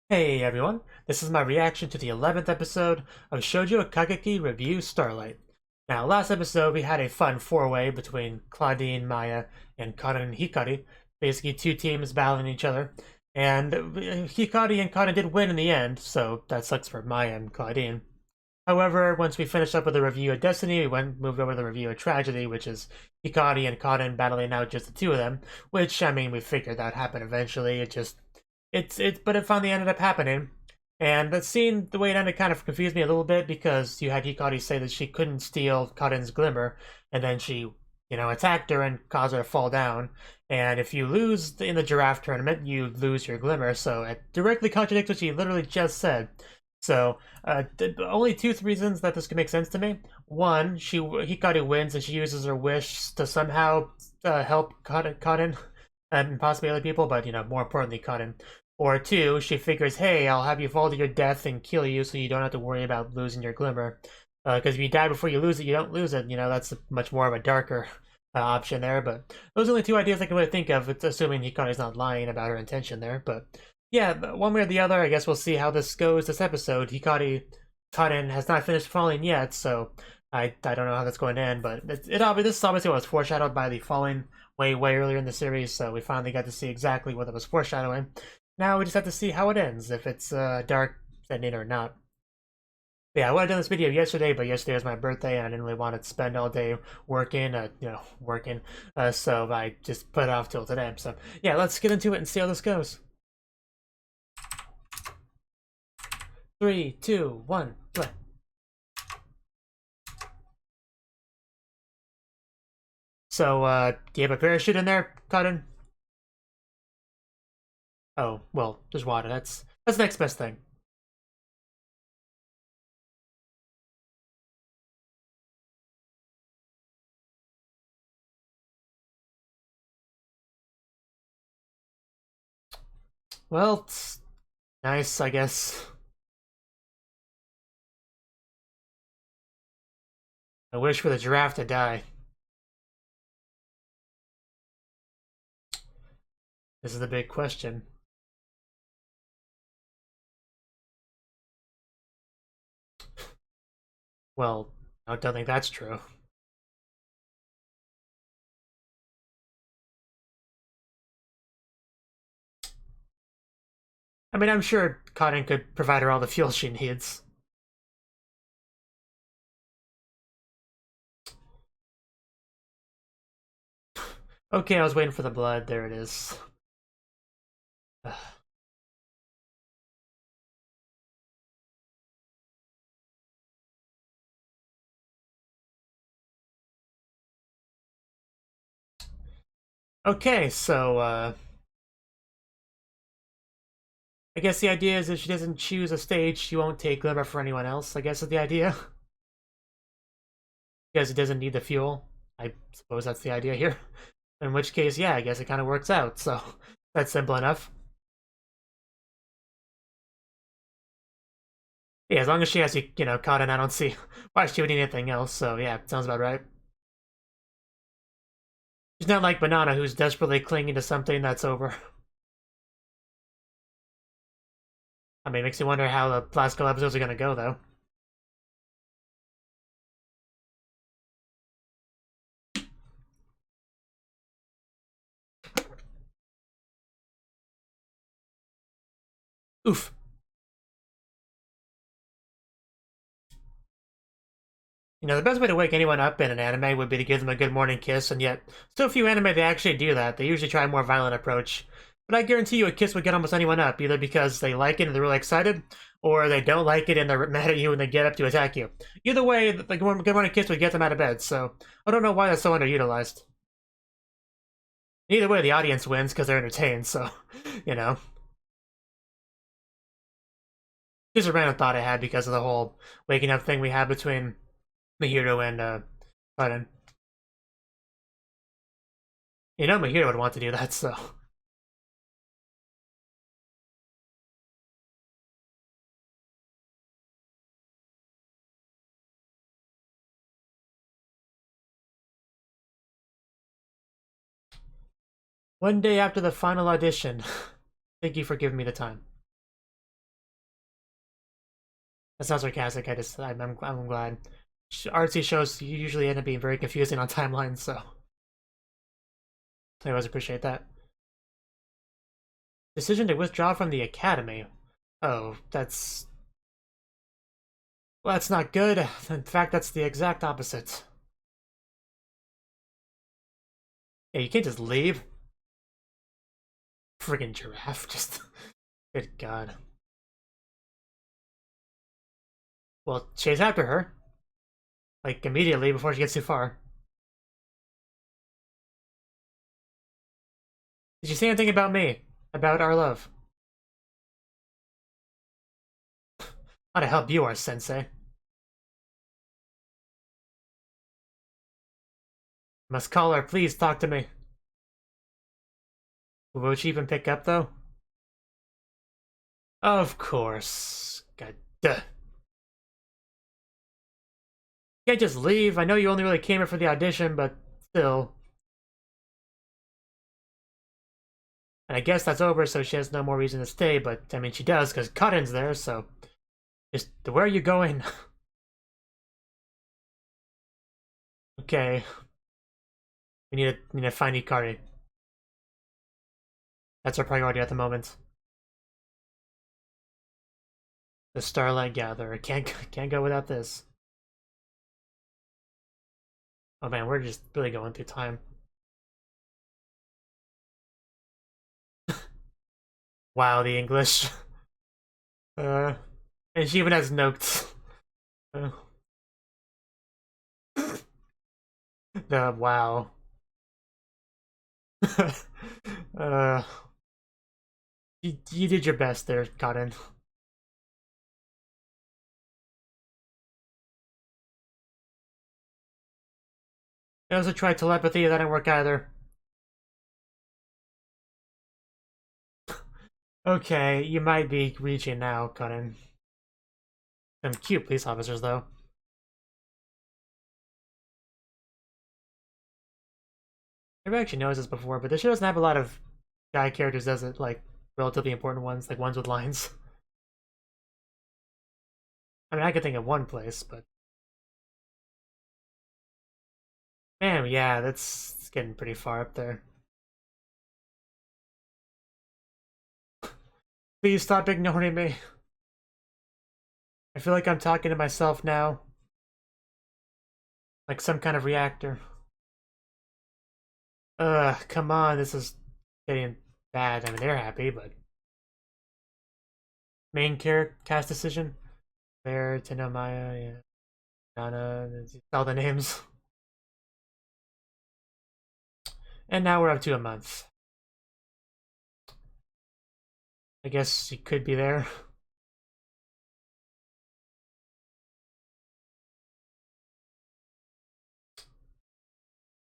Hey everyone, this is my reaction to the 11th episode of Shoujo Kageki Revue Starlight. Now, last episode we had a fun four-way between Claudine, Maya, and Karin and Hikari. Basically, two teams battling each other. And Hikari and Karin did win in the end, so that sucks for Maya and Claudine. However, once we finished up with the review of Destiny, we moved over to the review of Tragedy, which is Hikari and Karin battling out just the two of them. Which, I mean, we figured that would happen eventually. But it finally ended up happening. And the scene, the way it ended, kind of confused me a little bit because you had Hikari say that she couldn't steal Karin's glimmer, and then she, attacked her and caused her to fall down. And if you lose in the giraffe tournament, you lose your glimmer. So it directly contradicts what she literally just said. So, only two reasons that this could make sense to me. One, Hikari wins and she uses her wish to somehow help Karin and possibly other people, but more importantly, Karin. Or two, she figures, hey, I'll have you fall to your death and kill you so you don't have to worry about losing your glimmer. Because if you die before you lose it, you don't lose it. That's much more of a darker option there. But those are the only two ideas I can really think of. It's assuming Hikari's not lying about her intention there. But yeah, one way or the other, I guess we'll see how this goes this episode. Karin has not finished falling yet, so I don't know how that's going to end. But this is obviously what was foreshadowed by the falling way earlier in the series, so we finally got to see exactly what it was foreshadowing. Now we just have to see how it ends, if it's a dark ending or not. But yeah, I would have done this video yesterday, but yesterday was my birthday, and I didn't really want to spend all day working, so I just put it off till today. So yeah, let's get into it and see how this goes. 3, 2, 1, play. So, do you have a parachute in there, Cotton? Oh, well, there's water. That's the next best thing. Well, it's nice, I guess. I wish for the giraffe to die. This is the big question. Well, I don't think that's true. I mean, I'm sure Cotton could provide her all the fuel she needs. Okay, I was waiting for the blood. There it is. Okay, so, I guess the idea is if she doesn't choose a stage, she won't take Glimmer for anyone else, I guess is the idea. Because it doesn't need the fuel. I suppose that's the idea here. In which case, yeah, I guess it kind of works out, so that's simple enough. Yeah, as long as she has caught in, I don't see why she would need anything else, so yeah, sounds about right. She's not like Banana, who's desperately clinging to something that's over. I mean, it makes me wonder how the last couple episodes are gonna go, though. Oof. The best way to wake anyone up in an anime would be to give them a good morning kiss, and yet, so few anime they actually do that. They usually try a more violent approach. But I guarantee you a kiss would get almost anyone up, either because they like it and they're really excited, or they don't like it and they're mad at you and they get up to attack you. Either way, the good morning kiss would get them out of bed, so I don't know why that's so underutilized. Either way, the audience wins because they're entertained, so, you know. Just a random thought I had because of the whole waking up thing we had between Mujirou and Button. Mujirou would want to do that, so. One day after the final audition. Thank you for giving me the time. That's not sarcastic. I'm glad. Artsy shows usually end up being very confusing on timelines, so I always appreciate that. Decision to withdraw from the academy. Oh, well, that's not good. In fact, that's the exact opposite. Yeah, you can't just leave. Friggin' giraffe, just good god. Well, chase after her. Like, immediately before she gets too far. Did you say anything about me? About our love? How to help you are, sensei. Must call her, please talk to me. Will she even pick up, though? Of course. God duh. Can't just leave. I know you only really came here for the audition, but still. And I guess that's over, so she has no more reason to stay, but I mean, she does, because Cutten's there, so. Just, where are you going? Okay. We need to find Ikari. That's our priority at the moment. The Starlight Gatherer. Can't go without this. Oh man, we're just really going through time. Wow, the English. Uh, and she even has notes. Uh, the wow. uh, you did your best there, Cotton. I also tried telepathy, that didn't work either. Okay, you might be reaching now, Cotton. Some cute police officers, though. I've actually noticed this before, but this show doesn't have a lot of guy characters, does it? Like, relatively important ones, like ones with lines. I mean, I could think of one place, but... Man, yeah, that's getting pretty far up there. Please stop ignoring me. I feel like I'm talking to myself now. Like some kind of reactor. Ugh, come on, this is getting bad. I mean, they're happy, but... Main character cast decision? Bear, Tenomaya, yeah. Nana, all the names. And now we're up to a month. I guess he could be there.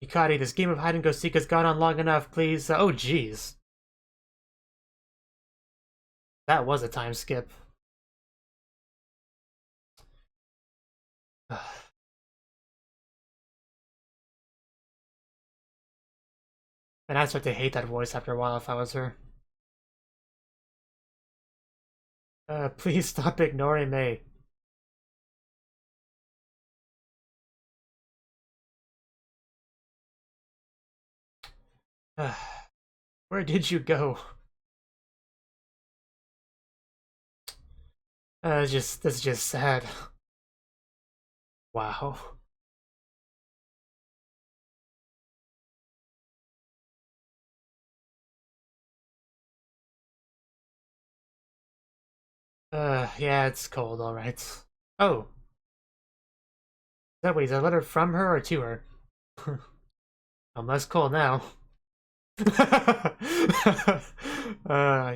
Hikari, this game of hide and go seek has gone on long enough, please. Oh, jeez. That was a time skip. And I'd start to hate that voice after a while if I was her. Please stop ignoring me. Where did you go? This is just sad. Wow. Yeah, it's cold, alright. Oh. Wait, is that a letter from her or to her? I'm less cold now.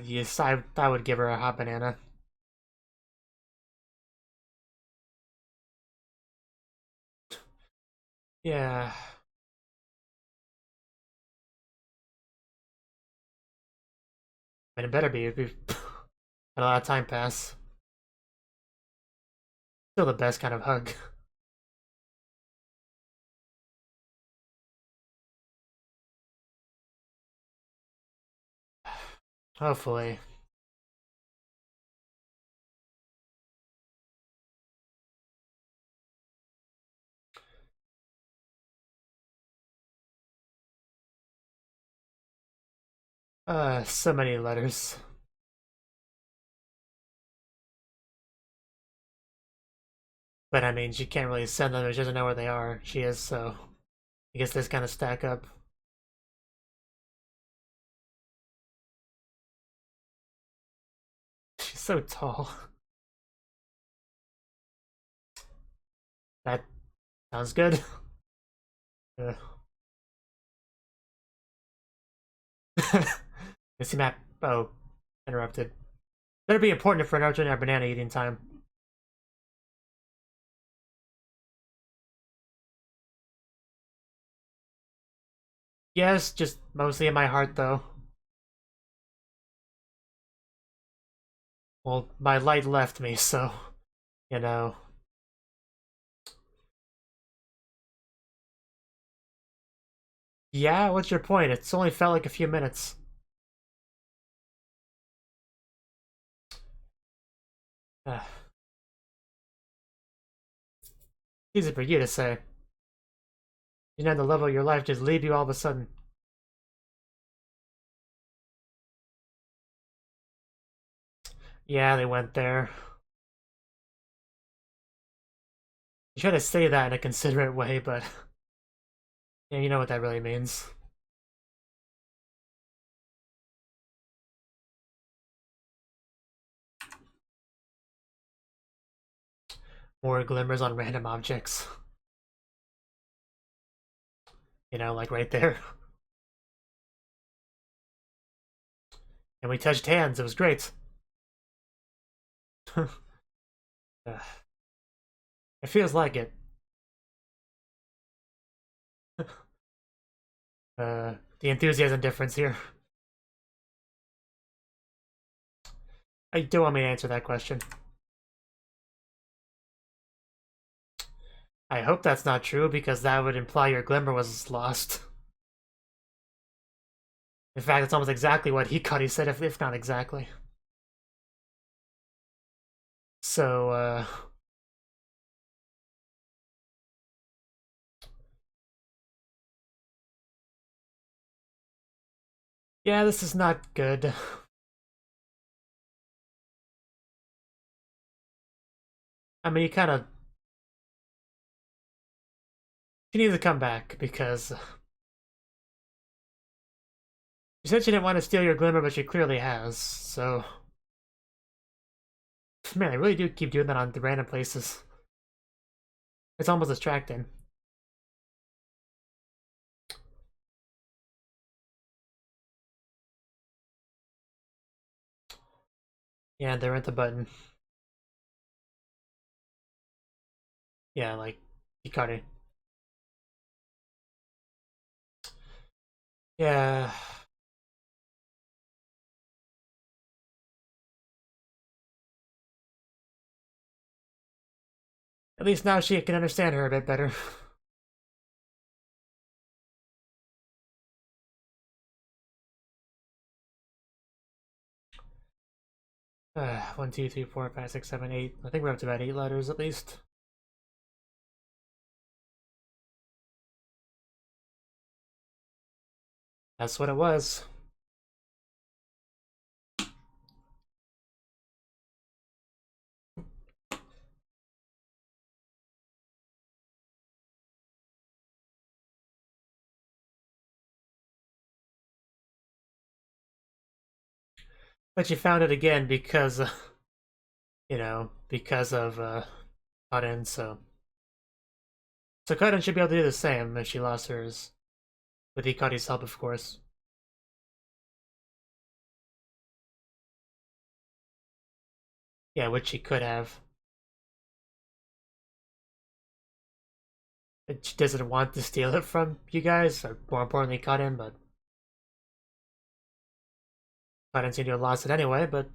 Yes, I would give her a hot banana. Yeah. And it better be. We've had a lot of time pass. Still the best kind of hug. Hopefully. So many letters. But I mean, she can't really send them if she doesn't know where they are. She is, so I guess this kind of stack up. She's so tall. That sounds good. Uh. Missy map. Oh, interrupted. Better be important for Naruto and our banana eating time. Yes, just mostly in my heart, though. Well, my light left me, so, you know. Yeah, what's your point? It's only felt like a few minutes. Easy for you to say. You know the level of your life just leave you all of a sudden. Yeah, they went there. You try to say that in a considerate way, but yeah, you know what that really means. More glimmers on random objects. You know, like right there. And we touched hands, it was great. It feels like it. The enthusiasm difference here. I do want me to answer that question. I hope that's not true, because that would imply your glimmer was lost. In fact, it's almost exactly what Hikari said, if not exactly. So, yeah, this is not good. I mean, you kind of... She needs to come back, because... She said she didn't want to steal your glimmer, but she clearly has, so... Man, I really do keep doing that on the random places. It's almost distracting. Yeah, there went the button. Yeah, like, Hikari. Yeah... At least now she can understand her a bit better. 1, 2, 3, 4, 5, 6, 7, 8. I think we're up to about 8 letters at least. That's what it was. But you found it again because, you know, because of Karen, so... So Karen should be able to do the same if she lost hers. With Hikari's help, of course. Yeah, which she could have. She doesn't want to steal it from you guys, or more importantly, Karen, but... Karen seemed to have lost it anyway, but...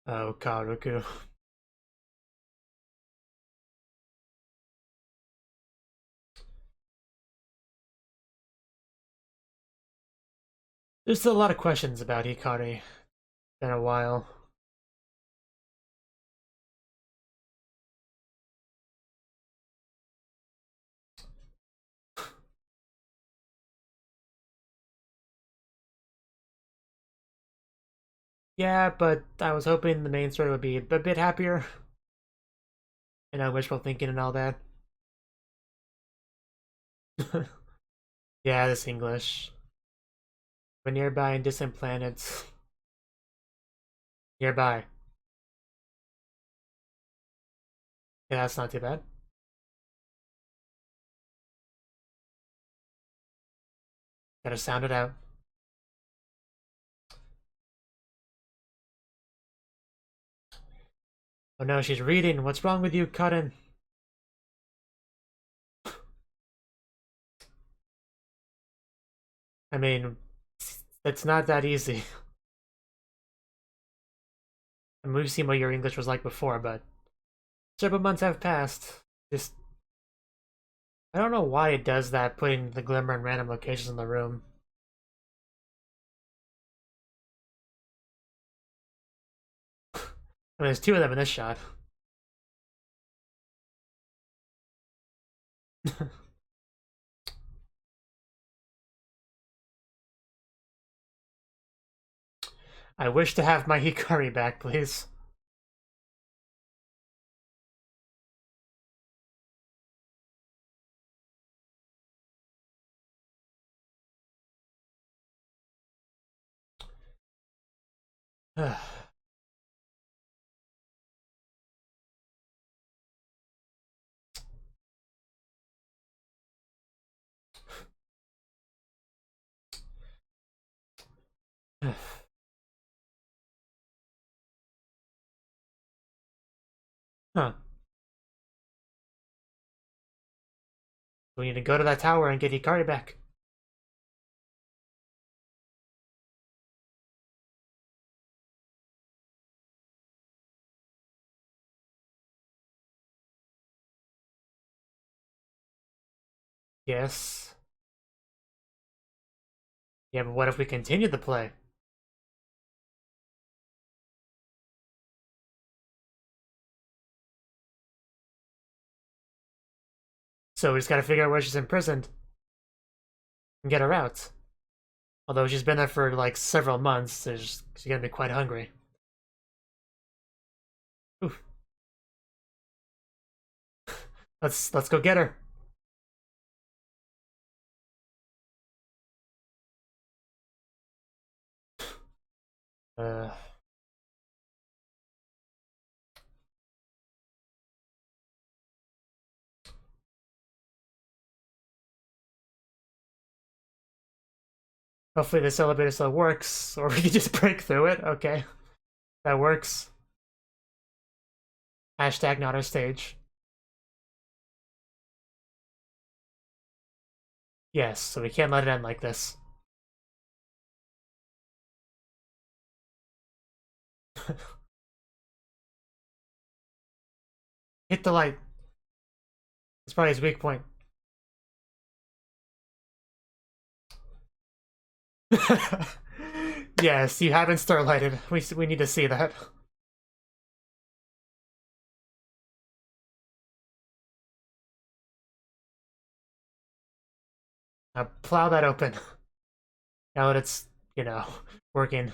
Oh, Karuku. There's still a lot of questions about Hikari. Been a while. Yeah, but I was hoping the main story would be a bit happier. You know, wishful thinking and all that. Yeah, this English. But nearby and distant planets. Nearby. Yeah, that's not too bad. Gotta sound it out. Oh no, she's reading. What's wrong with you, Cuttin? I mean, it's not that easy. I mean, we've seen what your English was like before, but several months have passed. Just, I don't know why it does that, putting the glimmer in random locations in the room. I mean, there's two of them in this shot. I wish to have my Hikari back, please. Huh. We need to go to that tower and get Hikari back. Yes. Yeah, but what if we continue the play? So we just gotta figure out where she's imprisoned and get her out. Although she's been there for like several months, so she's gonna be quite hungry. Oof. Let's go get her. Uh, hopefully this elevator still works, or we can just break through it. Okay, that works. Hashtag not our stage. Yes, so we can't let it end like this. Hit the light. It's probably his weak point. Yes, you haven't starlighted. We need to see that. Now plow that open. Now that it's, you know, working.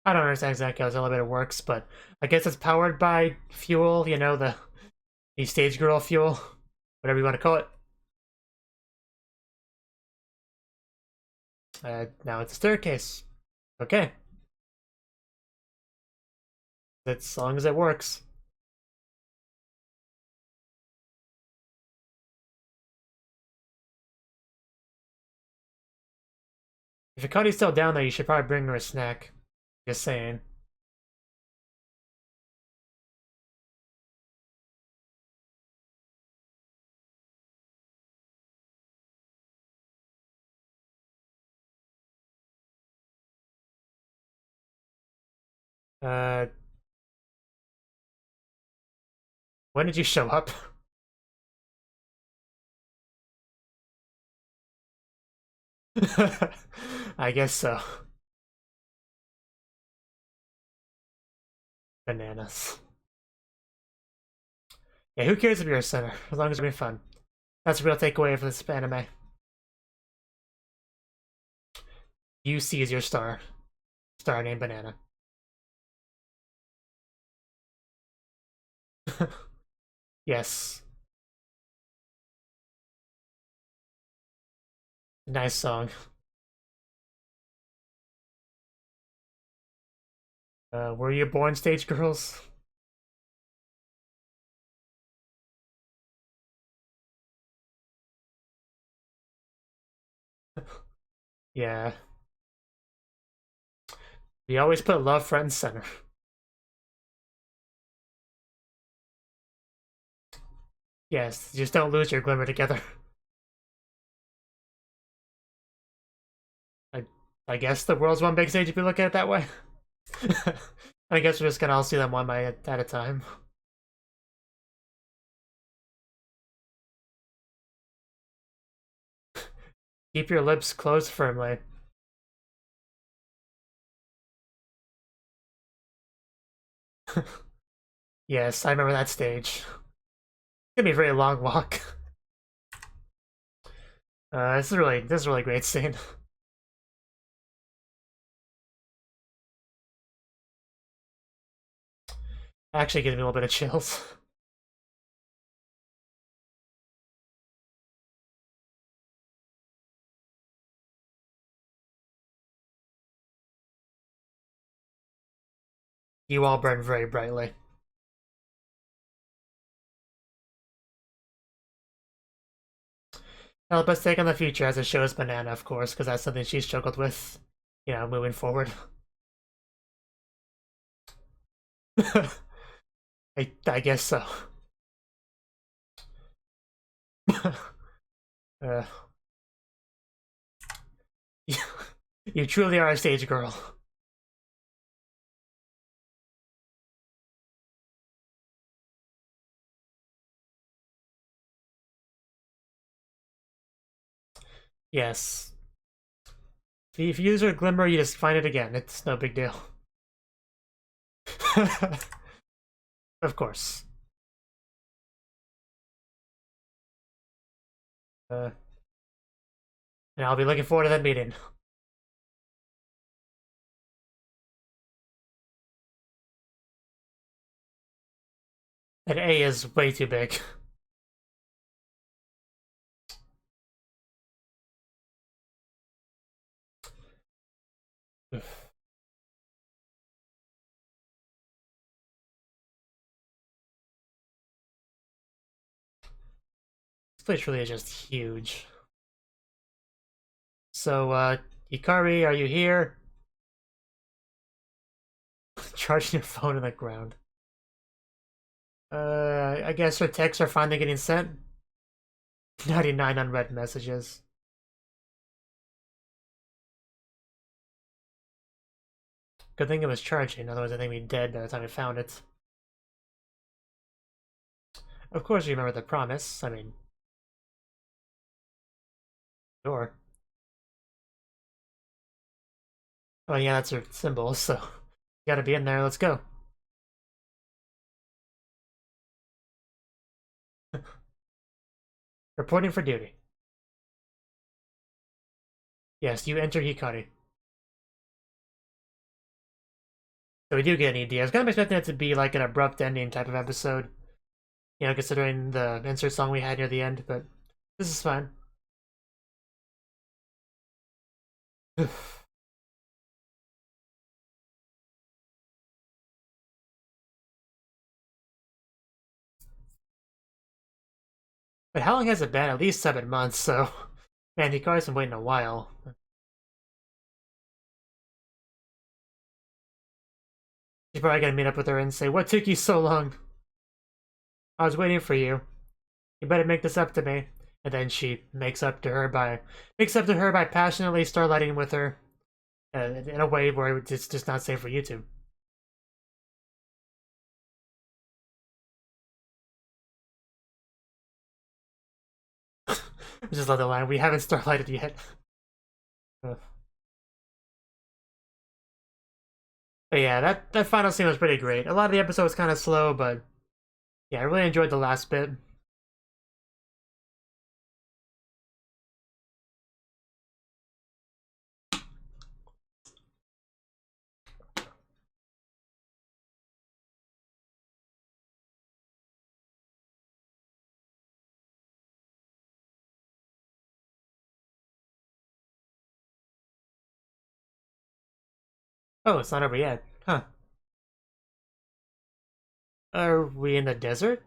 I don't understand exactly how this elevator works, but I guess it's powered by fuel, you know, the stage girl fuel, whatever you want to call it. Now it's a staircase. Okay. As long as it works. If Akani's still down there, you should probably bring her a snack. Just saying. Uh, when did you show up? I guess so. Bananas. Yeah, who cares if you're a center? As long as you're having fun. That's a real takeaway for this anime. You see as your star. star named Banana. Yes. Nice song. Were you born stage girls? Yeah. We always put love front and center. Yes, just don't lose your glimmer together. I, I guess the world's one big stage if you look at it that way. I guess we're just gonna all see them one by at a time. Keep your lips closed firmly. Yes, I remember that stage. It's gonna be a very long walk. This is a really great scene. Actually gives me a little bit of chills. You all burn very brightly. Now, best take on the future as it shows Banana, of course, because that's something she struggled with, moving forward. I guess so. uh, you truly are a stage girl. Yes. If you use her glimmer, you just find it again. It's no big deal. Of course. And I'll be looking forward to that meeting. And A is way too big. This place really is just huge. So, Hikari, are you here? Charging your phone in the ground. I guess her texts are finally getting sent. 99 unread messages. Good thing it was charging, otherwise I think we'd be dead by the time we found it. Of course you remember the promise, I mean... Sure. Oh yeah, that's her symbol, so... You gotta be in there, let's go. Reporting for duty. Yes, you enter Hikari. So we do get an ED. I was kind of expecting it to be like an abrupt ending type of episode. Considering the insert song we had near the end, but this is fine. But how long has it been? At least 7 months, so... Man, Hikari's been waiting a while. She's probably gonna meet up with her and say, "What took you so long? I was waiting for you. You better make this up to me." And then she makes up to her by passionately starlighting with her in a way where it's just not safe for YouTube. I just love the line, "We haven't starlighted yet." But yeah, that final scene was pretty great. A lot of the episode was kind of slow, but yeah, I really enjoyed the last bit. Oh, it's not over yet. Huh. Are we in the desert?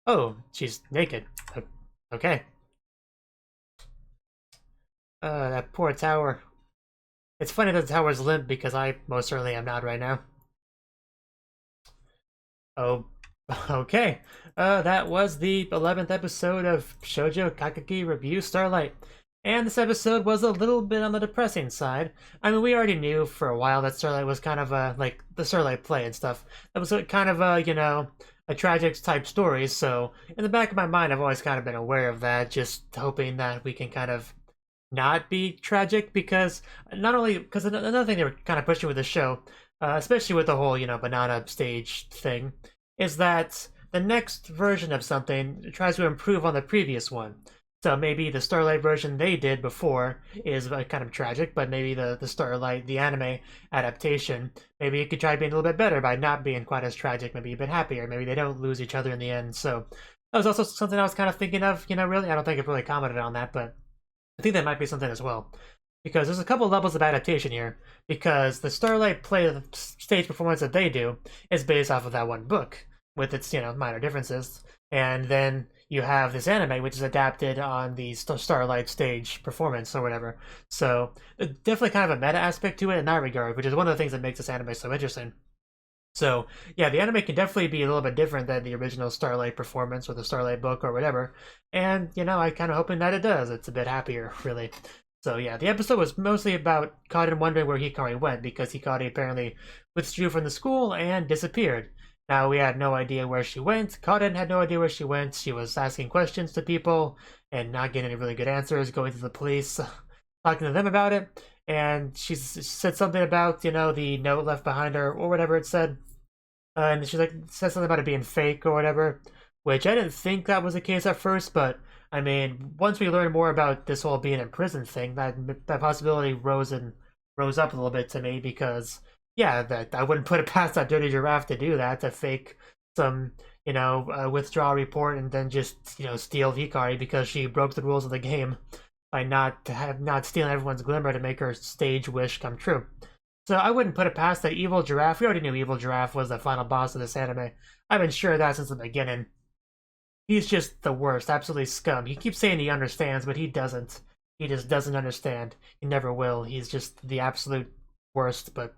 Oh, she's naked. Okay. That poor tower. It's funny that the tower's limp because I most certainly am not right now. Oh, okay. That was the 11th episode of Shoujo Kageki Revue Starlight. And this episode was a little bit on the depressing side. I mean, we already knew for a while that Starlight was kind of like the Starlight play and stuff. That was kind of a tragic type story. So in the back of my mind, I've always kind of been aware of that, just hoping that we can kind of not be tragic because not only because another thing they were kind of pushing with the show, especially with the whole banana stage thing, is that the next version of something tries to improve on the previous one. So maybe the Starlight version they did before is kind of tragic, but maybe the Starlight, the anime adaptation, maybe it could try being a little bit better by not being quite as tragic, maybe a bit happier. Maybe they don't lose each other in the end. So that was also something I was kind of thinking of, really. I don't think I've really commented on that, but I think that might be something as well. Because there's a couple levels of adaptation here. Because the Starlight play, the stage performance that they do, is based off of that one book, with its, minor differences. And then you have this anime, which is adapted on the Starlight stage performance or whatever. So definitely kind of a meta aspect to it in that regard, which is one of the things that makes this anime so interesting. So yeah, the anime can definitely be a little bit different than the original Starlight performance or the Starlight book or whatever. And I kind of hoping that it does. It's a bit happier, really. So yeah, the episode was mostly about Kaden wondering where Hikari went because Hikari apparently withdrew from the school and disappeared. Now we had no idea where she went. Kaden had no idea where she went. She was asking questions to people and not getting any really good answers, going to the police, talking to them about it. And she said something about, the note left behind her or whatever it said. And she said something about it being fake or whatever, which I didn't think that was the case at first, but I mean, once we learned more about this whole being in prison thing, that possibility rose up a little bit to me because yeah, that I wouldn't put it past that dirty giraffe to do that, to fake some withdrawal report and then just steal Hikari because she broke the rules of the game by not stealing everyone's glimmer to make her stage wish come true. So I wouldn't put it past that Evil Giraffe. We already knew Evil Giraffe was the final boss of this anime. I've been sure of that since the beginning. He's just the worst, absolutely scum. He keeps saying he understands, but he doesn't. He just doesn't understand. He never will. He's just the absolute worst. But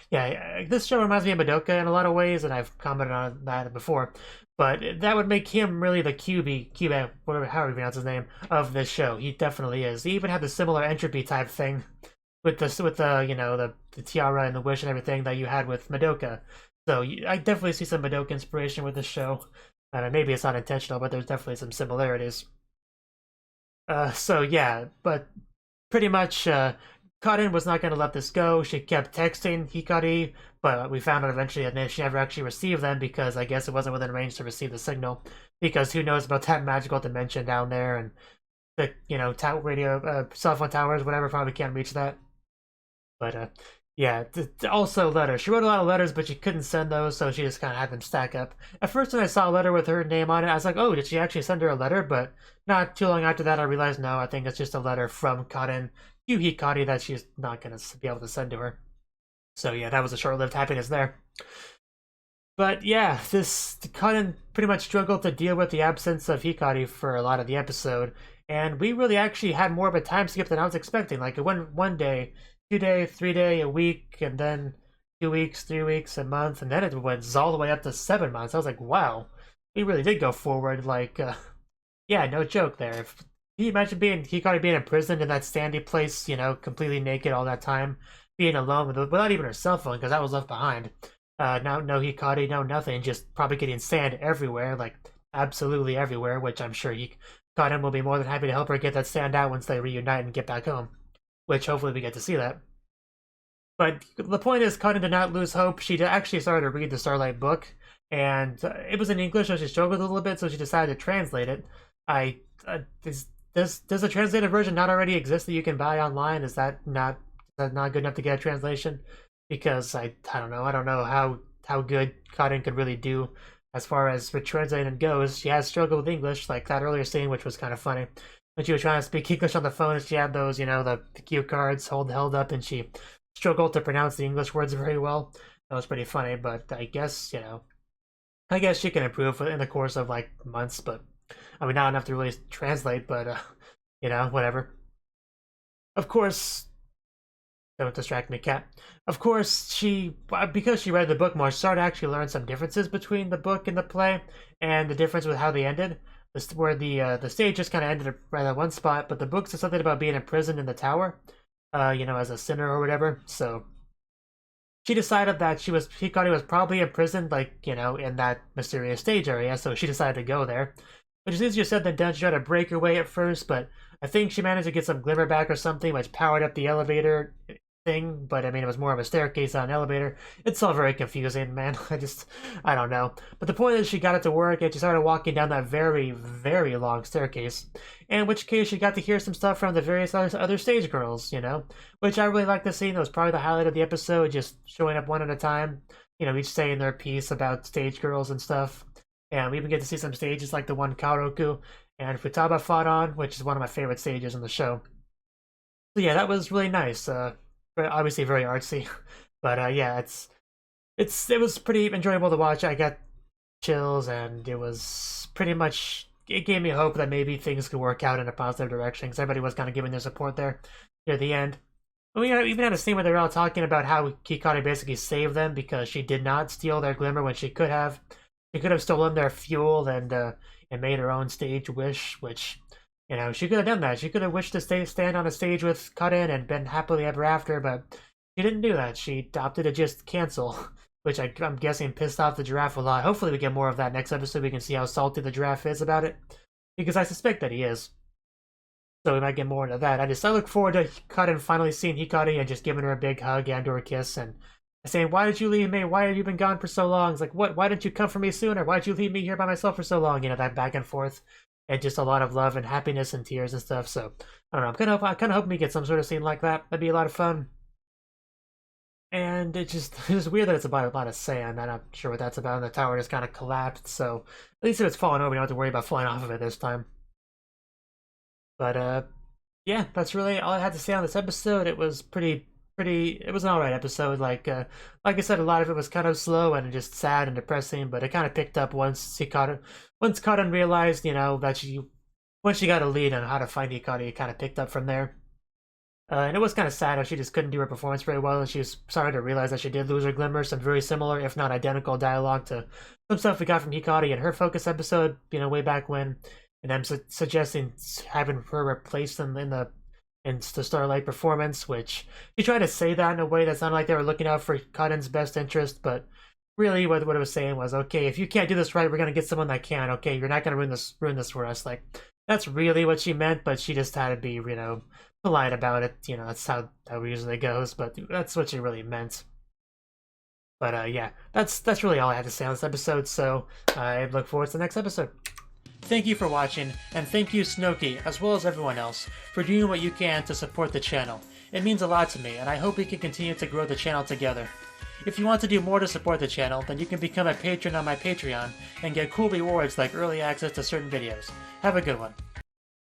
yeah, this show reminds me of Madoka in a lot of ways, and I've commented on that before. But that would make him really the Kyuu, whatever, however you pronounce his name, of this show. He definitely is. He even had the similar entropy type thing with the tiara and the wish and everything that you had with Madoka. So I definitely see some Madoka inspiration with this show. Maybe it's not intentional, but there's definitely some similarities. So yeah, but pretty much Kaden was not going to let this go. She kept texting Hikari, but we found out eventually that she never actually received them because I guess it wasn't within range to receive the signal. Because who knows about that magical dimension down there and the cell phone towers, whatever. Probably can't reach that. But yeah, also letters. She wrote a lot of letters, but she couldn't send those, so she just kind of had them stack up. At first, when I saw a letter with her name on it, I was like, oh, did she actually send her a letter? But not too long after that, I realized, no, I think it's just a letter from Kaden to Hikari that she's not going to be able to send to her. So yeah, that was a short-lived happiness there. But yeah, this Kaden pretty much struggled to deal with the absence of Hikari for a lot of the episode, and we really actually had more of a time skip than I was expecting. Like, it went one day, 2 day, 3 day, a week, and then 2 weeks, 3 weeks, a month, and then it went all the way up to 7 months. I was like, wow, we really did go forward. Like, yeah, no joke there. Can you imagine Hikari being imprisoned in that sandy place, completely naked all that time, being alone without even her cell phone because that was left behind. No Hikari, no nothing, just probably getting sand everywhere, like absolutely everywhere, which I'm sure Kaden will be more than happy to help her get that sand out once they reunite and get back home. Which hopefully we get to see that. But the point is, Kaden did not lose hope. She actually started to read the Starlight book, and it was in English, so she struggled a little bit, so she decided to translate it. Does a translated version not already exist that you can buy online? Is that not good enough to get a translation? Because I don't know how good Kaden could really do as far as for translating goes. She has struggled with English, like that earlier scene, which was kind of funny. When she was trying to speak English on the phone, and she had those, the cue cards held up, and she struggled to pronounce the English words very well. That was pretty funny, but I guess, you know, I guess she can improve in the course of like months, but I mean, not enough to really translate, but you know, whatever. Of course, don't distract me, cat. Of course, because she read the book more, she started to actually learn some differences between the book and the play, and the difference with how they ended. Where the stage just kind of ended right at one spot, but the book said something about being imprisoned in the tower, you know, as a sinner or whatever. So she decided that Hikari was probably imprisoned, like, you know, in that mysterious stage area, so she decided to go there. Which is easier said than done. She tried to break her way at first, but I think she managed to get some glimmer back or something, which powered up the elevator thing, but I mean, it was more of a staircase on an elevator. It's all very confusing, man. I don't know. But the point is, she got it to work, and she started walking down that very, very long staircase. In which case, she got to hear some stuff from the various other stage girls, you know? Which I really liked the scene. That was probably the highlight of the episode, just showing up one at a time. You know, each saying their piece about stage girls and stuff. And we even get to see some stages like the one Karoku and Futaba fought on, which is one of my favorite stages in the show. So yeah, that was really nice. Obviously very artsy, but yeah, it was pretty enjoyable to watch. I got chills, and it was pretty much, it gave me hope that maybe things could work out in a positive direction, because everybody was kind of giving their support there near the end. We even had a scene where they were all talking about how Hikari basically saved them because she did not steal their glimmer when she could have. She could have stolen their fuel and made her own stage wish, which, you know, she could have done that. She could have wished to stand on a stage with Karin and been happily ever after, but she didn't do that. She opted to just cancel, which I'm guessing pissed off the giraffe a lot. Hopefully we get more of that next episode. We can see how salty the giraffe is about it, because I suspect that he is. So we might get more into that. I look forward to Karin finally seeing Hikari and just giving her a big hug and or a kiss and saying, "Why did you leave me? Why have you been gone for so long?" It's like, what? Why didn't you come for me sooner? Why did you leave me here by myself for so long? You know, that back and forth. And just a lot of love and happiness and tears and stuff. So I don't know. I kind of hoping we get some sort of scene like that. That'd be a lot of fun. And it's weird that it's about a lot of sand. I'm not sure what that's about. And the tower just kind of collapsed. So at least if it's falling over, you don't have to worry about flying off of it this time. But yeah, that's really all I had to say on this episode. It was it was an alright episode. Like I said, a lot of it was kind of slow and just sad and depressing, but it kind of picked up once Karin realized, you know, that once she got a lead on how to find Hikari, it kind of picked up from there. And it was kind of sad how she just couldn't do her performance very well, and she was starting to realize that she did lose her glimmer. Some very similar, if not identical, dialogue to some stuff we got from Hikari in her focus episode, you know, way back when. And I'm suggesting having her replace them in the Starlight performance, which she tried to say that in a way that sounded like they were looking out for Karin's best interest, but really what it was saying was, okay, if you can't do this right, we're gonna get someone that can. Okay, you're not gonna ruin this for us. Like, that's really what she meant, but she just had to be, you know, polite about it. You know, that's how it usually goes, but that's what she really meant. But yeah, that's really all I had to say on this episode, so I look forward to the next episode. Thank you for watching, and thank you Cnouki, as well as everyone else, for doing what you can to support the channel. It means a lot to me, and I hope we can continue to grow the channel together. If you want to do more to support the channel, then you can become a patron on my Patreon, and get cool rewards like early access to certain videos. Have a good one.